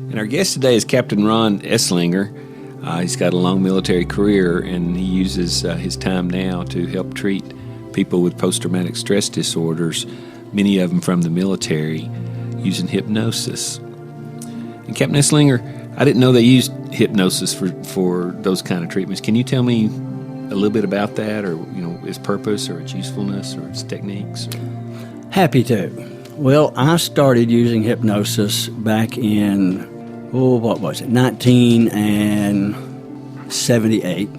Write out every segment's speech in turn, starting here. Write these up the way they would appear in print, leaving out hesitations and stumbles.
And our guest today is Captain Ron Eslinger. He's got a long military career, and he uses his time now to help treat people with post-traumatic stress disorders, many of them from the military, using hypnosis. And Captain Eslinger, I didn't know they used hypnosis for those kind of treatments. Can you tell me a little bit about that, or its purpose, or its usefulness, or its techniques? Happy to. Well, I started using hypnosis back in 1978.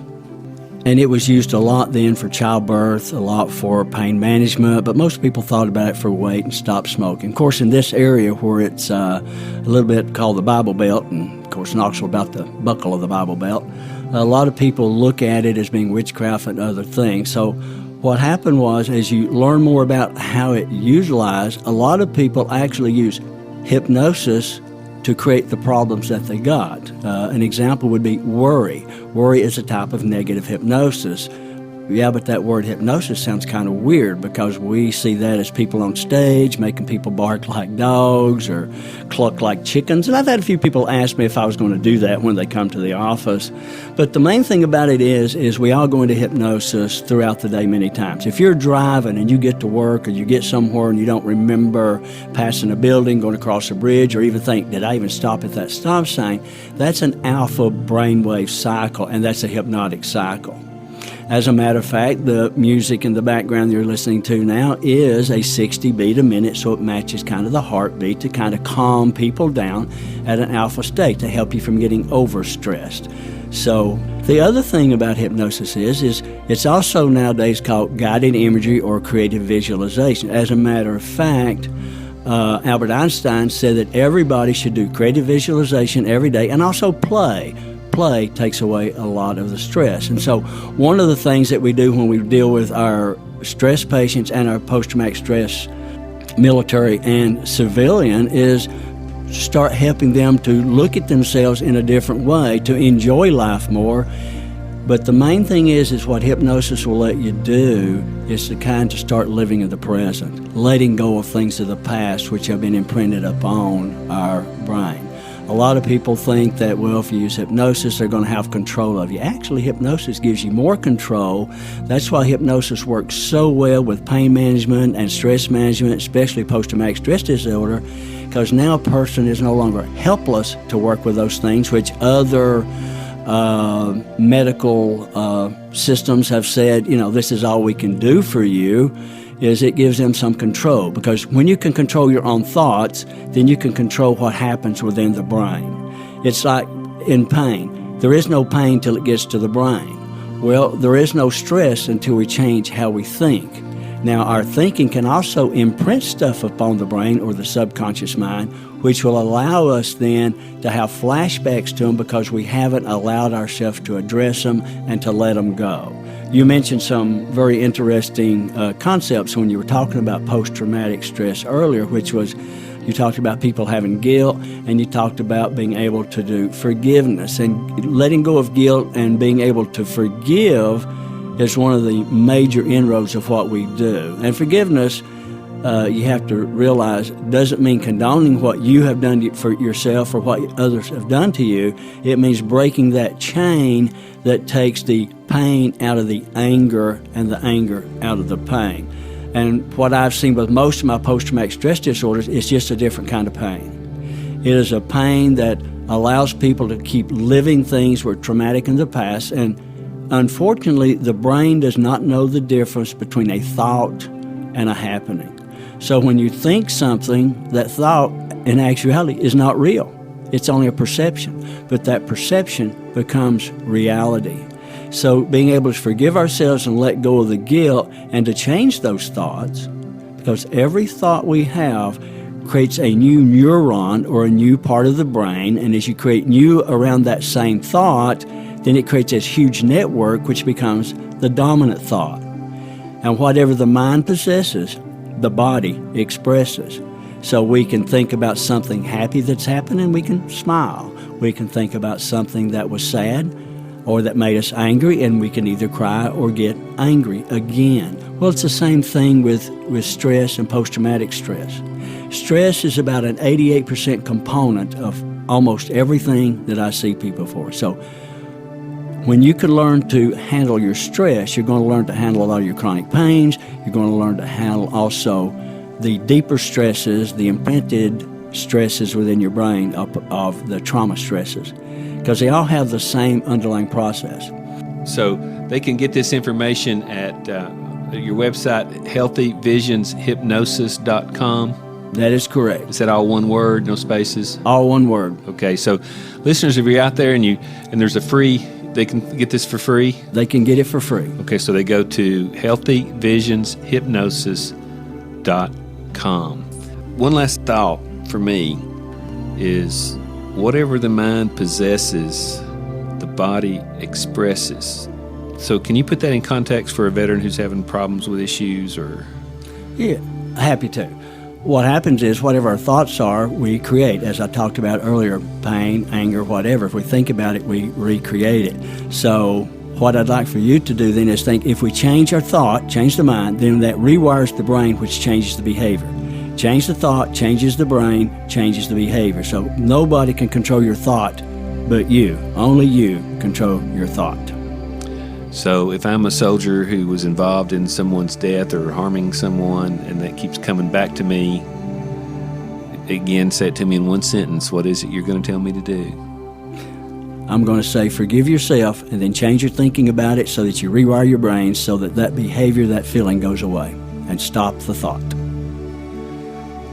And it was used a lot then for childbirth, a lot for pain management, but most people thought about it for weight and stop smoking. Of course, in this area where it's a little bit called the Bible Belt, and of course Knoxville about the buckle of the Bible Belt, a lot of people look at it as being witchcraft and other things. So what happened was, as you learn more about how it utilized, a lot of people actually use hypnosis to create the problems that they got. An example would be worry. Worry is a type of negative hypnosis. Yeah, but that word hypnosis sounds kind of weird because we see that as people on stage making people bark like dogs or cluck like chickens. And I've had a few people ask me if I was going to do that when they come to the office. But the main thing about it is we all go into hypnosis throughout the day many times. If you're driving and you get to work or you get somewhere and you don't remember passing a building, going across a bridge, or even think, did I even stop at that stop sign? That's an alpha brainwave cycle, and that's a hypnotic cycle. As a matter of fact, the music in the background you're listening to now is a 60 beat a minute, so it matches kind of the heartbeat to kind of calm people down at an alpha state to help you from getting overstressed. So the other thing about hypnosis is it's also nowadays called guided imagery or creative visualization. As a matter of fact, Albert Einstein said that everybody should do creative visualization every day and also play. Play takes away a lot of the stress. And so one of the things that we do when we deal with our stress patients and our post-traumatic stress, military and civilian, is start helping them to look at themselves in a different way, to enjoy life more. But the main thing is what hypnosis will let you do is to start living in the present, letting go of things of the past which have been imprinted upon our brain. A lot of people think that, well, if you use hypnosis, they're going to have control of you. Actually, hypnosis gives you more control. That's why hypnosis works so well with pain management and stress management, especially post-traumatic stress disorder, because now a person is no longer helpless to work with those things, which other medical systems have said, this is all we can do for you. Is it gives them some control, because when you can control your own thoughts, then you can control what happens within the brain. It's like in pain. There is no pain till it gets to the brain. Well, there is no stress until we change how we think. Now, our thinking can also imprint stuff upon the brain or the subconscious mind, which will allow us then to have flashbacks to them because we haven't allowed ourselves to address them and to let them go. You mentioned some very interesting concepts when you were talking about post-traumatic stress earlier, which was you talked about people having guilt, and you talked about being able to do forgiveness. And letting go of guilt and being able to forgive is one of the major inroads of what we do. And forgiveness, you have to realize, doesn't mean condoning what you have done for yourself or what others have done to you. It means breaking that chain that takes the pain out of the anger and the anger out of the pain. And what I've seen with most of my post-traumatic stress disorders is just a different kind of pain. It is a pain that allows people to keep living things that were traumatic in the past, and unfortunately, the brain does not know the difference between a thought and a happening. So when you think something, that thought in actuality is not real. It's only a perception, but that perception becomes reality. So being able to forgive ourselves and let go of the guilt and to change those thoughts, because every thought we have creates a new neuron or a new part of the brain, and as you create new around that same thought, then it creates this huge network which becomes the dominant thought. And whatever the mind possesses, the body expresses. So we can think about something happy that's happened and we can smile. We can think about something that was sad or that made us angry, and we can either cry or get angry again. Well, it's the same thing with stress and post-traumatic stress. Stress is about an 88% component of almost everything that I see people for. So when you can learn to handle your stress, you're going to learn to handle a lot of your chronic pains. You're going to learn to handle also the deeper stresses, the imprinted stresses within your brain of the trauma stresses, because they all have the same underlying process. So they can get this information at your website, healthyvisionshypnosis.com. That is correct. Is that all one word, no spaces? All one word. Okay, so listeners, if you're out there and there's a free, they can get this for free? They can get it for free. Okay, so they go to healthyvisionshypnosis.com. One last thought for me is whatever the mind possesses, the body expresses. So can you put that in context for a veteran who's having problems with issues or? Yeah, happy to. What happens is whatever our thoughts are, we create. As I talked about earlier, pain, anger, whatever. If we think about it, we recreate it. So what I'd like for you to do then is think, if we change our thought, change the mind, then that rewires the brain, which changes the behavior. Change the thought, changes the brain, changes the behavior. So nobody can control your thought but you. Only you control your thought. So if I'm a soldier who was involved in someone's death or harming someone, and that keeps coming back to me, again, say it to me in one sentence, what is it you're going to tell me to do? I'm going to say, forgive yourself, and then change your thinking about it so that you rewire your brain so that that behavior, that feeling goes away, and stop the thought.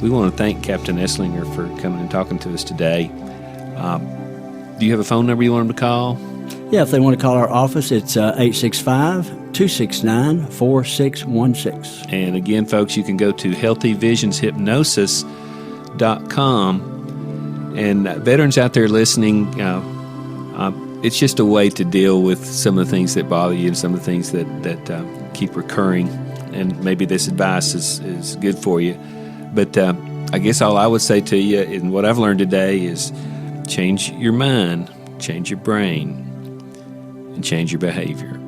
We want to thank Captain Eslinger for coming and talking to us today. Do you have a phone number you want them to call? Yeah, if they want to call our office, it's 865-269-4616. And again, folks, you can go to healthyvisionshypnosis.com. And veterans out there listening, it's just a way to deal with some of the things that bother you and some of the things that keep recurring. And maybe this advice is good for you. But I guess all I would say to you, and what I've learned today, is change your mind, change your brain, and change your behavior.